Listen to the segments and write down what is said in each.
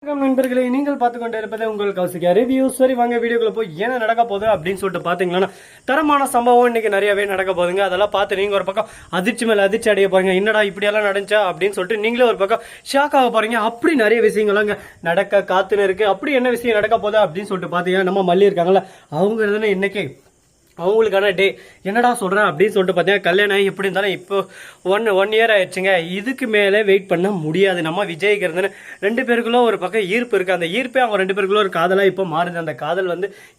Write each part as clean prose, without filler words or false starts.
வணக்கம் நண்பர்களே, நீங்கள் பார்த்து கொண்டு இருப்பது உங்கள் கௌசிகா ரிவ்யூ. சரி வாங்க வீடியோக்குள்ள போய் என்ன நடக்க போகுது அப்படின்னு சொல்லிட்டு பாத்தீங்கன்னா, தரமான சம்பவம் இன்னைக்கு நிறையவே நடக்க போகுதுங்க. அதெல்லாம் பார்த்து நீங்க ஒரு பக்கம் அதிர்ச்சி மேல அதிர்ச்சி அடைய போறீங்க. என்னடா இப்படி எல்லாம் நடந்துச்சா அப்படின்னு சொல்லிட்டு நீங்களே ஒரு பக்கம் ஷாக் ஆக போறீங்க. அப்படி நிறைய விஷயங்கள்லாம் நடக்க காத்துன்னு இருக்கு. அப்படி என்ன விஷயம் நடக்க போகுது அப்படின்னு சொல்லிட்டு பாத்தீங்கன்னா, நம்ம மல்லி இருக்காங்கல்ல, அவங்க இன்னைக்கு அவங்களுக்கான டே. என்னடா சொல்கிறேன் அப்படின்னு சொல்லிட்டு பார்த்தீங்கன்னா, கல்யாணம் எப்படி இருந்தாலும் இப்போ ஒன் இயர் ஆயிடுச்சுங்க. இதுக்கு மேலே வெயிட் பண்ண முடியாது. நம்ம விஜய்க்கு இருந்துன்னு ரெண்டு பேருக்குள்ள ஒரு பக்கம் ஈர்ப்பு இருக்குது. அந்த ஈர்ப்பே அவங்க ரெண்டு பேருக்குள்ள ஒரு காதலாக இப்போ மாறுது. அந்த காதல்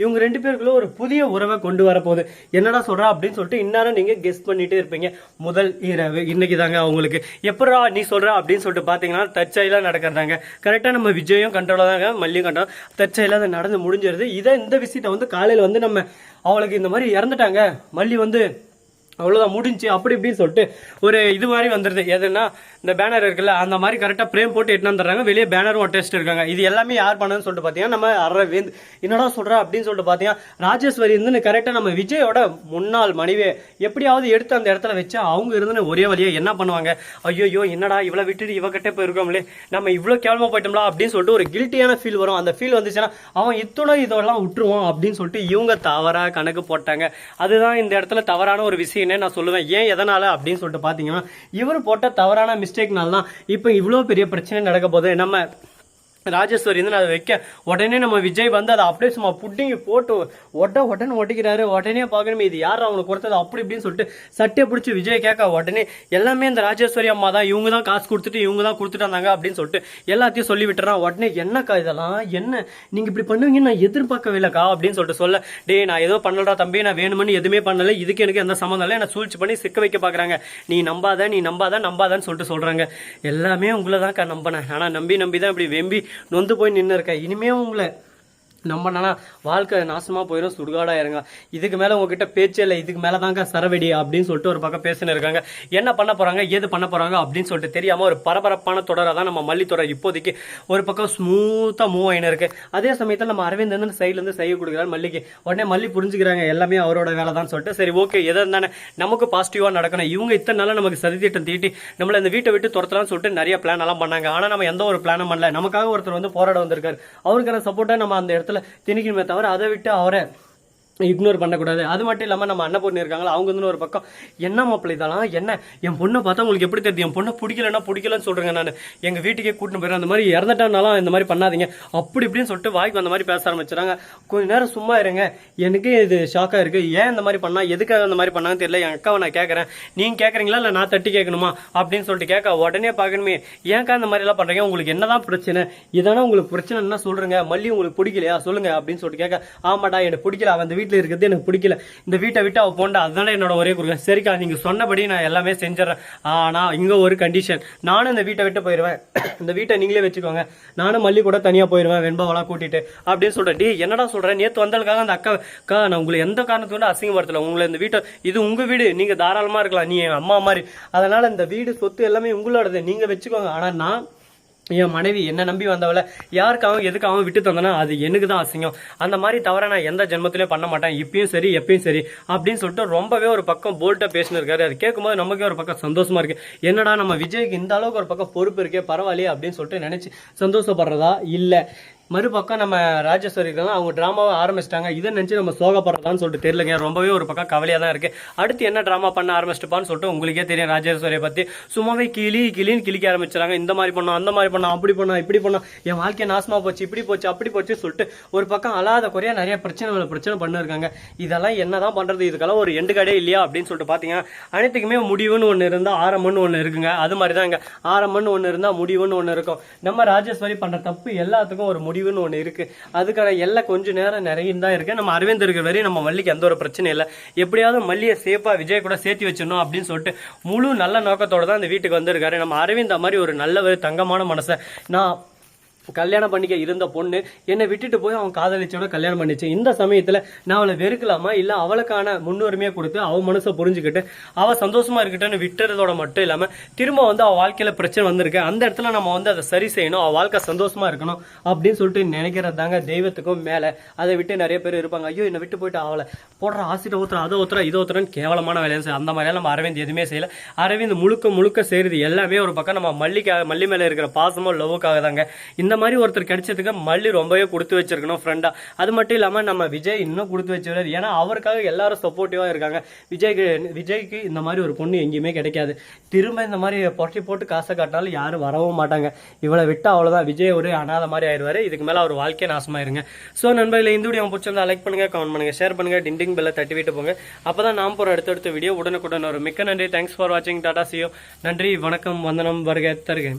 இவங்க ரெண்டு பேருக்குள்ள ஒரு புதிய உறவை கொண்டு வரப்போகுது. என்னடா சொல்கிறா அப்படின்னு சொல்லிட்டு இந்நேரம் நீங்கள் கெஸ் பண்ணிகிட்டே இருப்பீங்க. முதல் இரவு இன்னைக்கு தாங்க அவங்களுக்கு. எப்படா நீ சொல்கிற அப்படின்னு சொல்லிட்டு பார்த்தீங்கன்னா, தற்செயலாக நடக்கிறதாங்க. கரெக்டாக நம்ம விஜயும் கண்ட்ரோலாக தாங்க, மல்லியும் கண்ட்ரோல். தற்செயலாக அதை நடந்து முடிஞ்சிருது. இந்த விஷயத்தை காலையில் நம்ம அவளுக்கு இந்த மாதிரி இறந்துட்டாங்க, மல்லி அவ்வளோதான் முடிஞ்சு அப்படி இப்படின்னு சொல்லிட்டு ஒரு இது மாதிரி வந்துடுது. எதுனா இந்த பேனர் இருக்குல்ல, அந்த மாதிரி கரெக்டாக பிரேம் போட்டு எட்டு வந்துடுறாங்க. வெளியே பேனரும் ஒட்டேஸ்ட் இருக்காங்க. இது எல்லாமே யார் பண்ணணும்னு சொல்லிட்டு பார்த்தீங்கன்னா, நம்ம அரவிந்த். என்னடா சொல்கிறா அப்படின்னு சொல்லிட்டு பார்த்தீங்கன்னா, ராஜேஸ்வரி கரெக்டாக நம்ம விஜயோட முன்னாள் மனைவி எப்படியாவது எடுத்து அந்த இடத்துல வச்சு அவங்க இருந்துன்னு ஒரே வழியாக என்ன பண்ணுவாங்க, ஐயோ என்னடா இவ்வளோ விட்டுட்டு இவகிட்ட போயிருக்கோம்லே, நம்ம இவ்வளோ கேவலமாக போயிட்டோம்ல அப்படின்னு சொல்லிட்டு ஒரு கில்ட்டியான ஃபீல் வரும். அந்த ஃபீல் வந்துச்சுன்னா அவன் இதெல்லாம் விட்டுருவான் அப்படின்னு சொல்லிட்டு இவங்க தவறாக கணக்கு போட்டாங்க. அதுதான் இந்த இடத்துல தவறான ஒரு விஷயம் நான் சொல்லுவேன். ஏன் எதனால அப்படின்னு சொல்லிட்டு பாத்தீங்கன்னா, இவர் போட்ட தவறான மிஸ்டேக்னால தான் இப்ப இவ்வளவு பெரிய பிரச்சனை நடக்க போகுது. நம்ம ராஜேஸ்வரி அதை வைக்க உடனே நம்ம விஜய் அதை அப்படியே சும்மா புட்டிங்கி போட்டு உடனே ஒட்டிக்கிறாரு. உடனே பார்க்கணுமே இது யார் அவனுக்கு கொடுத்தது அப்படி இப்படின்னு சொல்லிட்டு சட்டையை பிடிச்சி விஜய் கேட்க உடனே எல்லாமே இந்த ராஜேஸ்வரி அம்மா தான், இவங்க தான் காசு கொடுத்துட்டு இவங்க தான் கொடுத்துட்டு வந்தாங்க அப்படின்னு சொல்லிட்டு எல்லாத்தையும் சொல்லி விட்டுறான். உடனே என்னக்கா இதெல்லாம் என்ன நீங்க இப்படி பண்ணுவீங்க நான் எதிர்பார்க்கவே இல்லக்கா அப்படின்னு சொல்லிட்டு சொல்ல, டே நான் ஏதோ பண்ணலடா தம்பி, நான் வேணும்னு எதுவுமே பண்ணல, இதுக்கு எனக்கு எந்த சம்மந்தம் இல்லை, என்ன சூழ்ச்சி பண்ணி சிக்க வைக்க பாக்குறாங்க, நீ நம்பாதான்னு சொல்லிட்டு சொல்றாங்க. எல்லாமே உங்களை தான் நம்பினேன், ஆனா நம்பி தான் இப்படி வெம்பி நொந்து போய் நின்று இருக்க. இனிமே உங்களை நம்பனா வாழ்க்கை நாசமா போயிடும், சுடுகாடா இருங்க. இதுக்கு மேல உங்ககிட்ட பேச்சே இல்லை, இதுக்கு மேலதாங்க சரவெடி அப்படின்னு சொல்லிட்டு ஒரு பக்கம் பேசின்னு இருக்காங்க. என்ன பண்ண போறாங்க ஏது பண்ண போறாங்க அப்படின்னு சொல்லிட்டு தெரியாம ஒரு பரபரப்பான தொடரை தான் நம்ம மல்லி தொடர் இப்போதைக்கு ஒரு பக்கம் ஸ்மூத்தா மூவ் ஆயின்னு இருக்கு. அதே சமயத்தில் நம்ம அரவிந்த் சைட்ல இருந்து செய்ய கொடுக்குறாரு மல்லிக்கு. உடனே மல்லி புரிஞ்சுக்கிறாங்க எல்லாமே அவரோட வேலை தான் சொல்லிட்டு, சரி ஓகே எதை இருந்தானே நமக்கு பாசிட்டிவா நடக்கணும். இவங்க இத்தனை நாளா நமக்கு சதித்திட்டம் தீட்டி நம்மள இந்த வீட்டை விட்டு துரத்தலாம்னு சொல்லிட்டு நிறைய பிளான் எல்லாம் பண்ணாங்க. ஆனா நம்ம எந்த ஒரு பிளானும் பண்ணல. நமக்காக ஒருத்தர் போராட வந்திருக்காரு. அவருக்கான சப்போர்ட்டா நம்ம அந்த இடத்துல திணிக்கணுமே தவிர அதை விட்டு அவரை இக்னோர் பண்ணக்கூடாது. அது மட்டும் இல்லாமல் நம்ம அண்ணன் பொண்ணு இருக்காங்களா, அவங்க ஒரு பக்கம் என்ன மாப்பிள்ளை இதெல்லாம் என்ன, என் பொண்ணை பார்த்தா உங்களுக்கு எப்படி தெரியுது, என் பொண்ணை பிடிக்கலன்னு சொல்றேங்க, நான் எங்கள் வீட்டுக்கே கூட்டின்னு போயிடுறேன், அந்த மாதிரி இறந்துட்டானாலும் இந்த மாதிரி பண்ணாதீங்க அப்படி இப்படின்னு சொல்லிட்டு வாய்க்கு அந்த மாதிரி பேச ஆரம்பிச்சுறாங்க. கொஞ்ச நேரம் சும்மா இருங்க, எனக்கு இது ஷாக்காக இருக்கு, ஏன் இந்த மாதிரி பண்ணா, எதுக்காக அந்த மாதிரி பண்ணாங்கன்னு தெரியல, என் அக்காவை நான் கேட்குறேன், நீங்க கேட்குறீங்களா இல்லை நான் தட்டி கேட்கணுமா அப்படின்னு சொல்லிட்டு கேட்க உடனே பார்க்கணுமே, ஏன்க்கா இந்த மாதிரி எல்லாம் பண்றீங்க, உங்களுக்கு என்னதான் பிரச்சனை, இதானா உங்களுக்கு பிரச்சனை என்ன சொல்றீங்க, மல்லி உங்களுக்கு பிடிக்கலையா சொல்லுங்க அப்படின்னு சொல்லிட்டு கேட்க, ஆமாடா எனக்கு பிடிக்கல, அந்த வீட்டில் இருக்கிறது எனக்கு பிடிக்கல, இந்த வீட்டை விட்டு அவ போண்டா, அதுதானே என்னோட ஒரே கொடுக்க, சரிக்கா நீங்க சொன்னபடி நான் எல்லாமே செஞ்சிடறேன், ஆனா இங்க ஒரு கண்டிஷன், நானும் இந்த வீட்டை விட்டு போயிடுவேன், இந்த வீட்டை நீங்களே வச்சுக்கோங்க, நானும் மல்லி கூட தனியா போயிடுவேன் வெண்பாவெல்லாம் கூட்டிட்டு அப்படின்னு சொல்லிட்டு, என்னடா சொல்றேன், நேற்று வந்ததுக்காக அந்த அக்கா நான் உங்களுக்கு எந்த காரணத்துக்கு அசிங்கப்படுத்தல, உங்களை இந்த வீட்டை இது உங்க வீடு, நீங்க தாராளமா இருக்கலாம், நீ என் அம்மா மாதிரி, அதனால இந்த வீடு சொத்து எல்லாமே உங்களோடது, நீங்க வச்சுக்கோங்க, ஆனா நான் என் மனைவி என்ன நம்பி வந்தவளை யாருக்காகவும் எதுக்காகவும் விட்டு தந்தனா அது எனக்கு தான் அசிங்கம், அந்த மாதிரி தவிர நான் எந்த ஜென்மத்திலையும் பண்ண மாட்டேன், இப்பயும் சரி எப்பயும் சரி அப்படின்னு சொல்லிட்டு ரொம்பவே ஒரு பக்கம் போல்ட்டா பேசினு இருக்காரு. அது கேட்கும்போது நமக்கே ஒரு பக்கம் சந்தோஷமா இருக்கு. என்னடா நம்ம விஜய்க்கு இந்த அளவுக்கு ஒரு பக்கம் பொறுப்பு இருக்கே பரவாயில்லையே அப்படின்னு சொல்லிட்டு நினைச்சு சந்தோஷப்படுறதா இல்லை, மறுபக்கம் நம்ம ராஜேஸ்வரி இருக்காங்க, அவங்க டிராமாவை ஆரம்பிச்சிட்டாங்க, இதை நினைச்சு நம்ம சோகப்படுறதான்னு சொல்லிட்டு தெரியலங்க. ரொம்பவே ஒரு பக்கம் கவலையா தான் இருக்கு. அடுத்து என்ன டிராமா பண்ண ஆரம்பிச்சிட்டுப்பான்னு சொல்லிட்டு உங்களுக்கே தெரியும். ராஜேஸ்வரியை பத்தி சும்மாவே கிளின்னு கிளிக்க ஆரம்பிச்சாங்க. இந்த மாதிரி பண்ணோம் அந்த மாதிரி பண்ணோம் அப்படி பண்ணோம் இப்படி பண்ணோம், என் வாழ்க்கை நாசமா போச்சு இப்படி போச்சு அப்படி போச்சு சொல்லிட்டு ஒரு பக்கம் அல்லாத குறையா நிறைய பிரச்சனை பண்ணிருக்காங்க. இதெல்லாம் என்னதான் பண்றது, இதுக்கெல்லாம் ஒரு எண்டு கடை இல்லையா அப்படின்னு சொல்லிட்டு பாத்தீங்கன்னா, அனைத்துக்குமே முடிவுன்னு ஒண்ணு இருந்தா ஆரம்பம்னு ஒண்ணு இருக்குங்க. அது மாதிரிதான் இங்க ஆரம்பம்னு ஒண்ணு இருந்தா முடிவுன்னு ஒண்ணு இருக்கும். நம்ம ராஜேஸ்வரி பண்ற தப்பு எல்லாத்துக்கும் ஒரு முடிவுன்னு ஒண்ணு இருக்கு. அதுக்கான எல்லாம் கொஞ்சம் நேரம் நிறைய தான் இருக்கு. நம்ம அரவிந்த் இருக்கிற வரையும் நம்ம மல்லிக்கு எந்த ஒரு பிரச்சனை இல்லை. எப்படியாவது மல்லியை சேஃபா விஜய் கூட சேர்த்து வச்சிடணும் அப்படின்னு சொல்லிட்டு முழு நல்ல நோக்கத்தோட தான் இந்த வீட்டுக்கு வந்திருக்காரு. நம்ம அரவிந்த் மாதிரி ஒரு நல்ல தங்கமான மனசை, நான் கல்யாணம் பண்ணிக்க இருந்த பொண்ணு என்னை விட்டுட்டு போய் அவன் காதலிச்சோட கல்யாணம் பண்ணிச்சு. இந்த சமயத்துல நான் அவளை வெறுக்கலாமா இல்ல அவளுக்கான முன்னுரிமையை கொடுத்து அவ மனசை புரிஞ்சுக்கிட்டு அவ சந்தோஷமா இருக்கட்டும்னு விட்டுறதோட மட்டும் இல்லாம திரும்ப அவ வாழ்க்கையில பிரச்சனை வந்திருக்கு, அந்த இடத்துல நம்ம அதை சரி செய்யணும், அவ வாழ்க்கை சந்தோஷமா இருக்கணும் அப்படின்னு சொல்லிட்டு நினைக்கிறது தாங்க தெய்வத்துக்கும் மேல. அதை விட்டு நிறைய பேர் இருப்பாங்க, ஐயோ என்னை விட்டு போயிட்டு அவளை போடுற ஆசிட்ட ஊத்துறா அதை ஊத்துறா இதை ஊத்துறான்னு கேவலமான வேலையை செய்ய, அந்த மாதிரியால நம்ம அரவிந்த் எதுவுமே செய்யல. அரவிந்த் முழுக்க செய்யறது எல்லாமே ஒரு பக்கம் நம்ம மல்லி மேல இருக்கிற பாசமோ லவ்வுக்காக தாங்க. இந்த இந்த மாதிரி ஒருத்தர் கிடைச்சதுக்கு மல்லி ரொம்பவே கொடுத்து வச்சிருக்கணும் ஃப்ரெண்டா. அது மட்டும் இல்லாமல் நம்ம விஜய் இன்னும் கொடுத்து வச்சுருவாரு. ஏன்னா அவருக்காக எல்லாரும் சப்போர்ட்டிவாக இருக்காங்க. விஜய்க்கு இந்த மாதிரி ஒரு பொண்ணு எங்கேயுமே கிடைக்காது. திரும்ப இந்த மாதிரி பொட்டி போட்டு காசை காட்டினாலும் யாரும் வரவும் மாட்டாங்க. இவளை விட்டு அவ்வளோதான், விஜய் ஒரு அனாத மாதிரி ஆயிடுவாரு. இதுக்கு மேலே அவர் வாழ்க்கையை நாசமாயிருங்க. ஸோ நண்பர்களே, இந்த வீடியோ பிடிச்சிருந்தா லைக் பண்ணுங்க, கமெண்ட் பண்ணுங்க, ஷேர் பண்ணுங்க, டிண்டிங் பெல்லை தட்டி விட்டு போங்க. அப்பதான் நாம் போகிற அடுத்தடுத்த வீடியோ உடனுக்குடன் வரும். மிக்க நன்றி. தேங்க்ஸ் ஃபார் வாட்சிங். டாடா சியோ. நன்றி, வணக்கம், வந்தனம், வருக, தருக.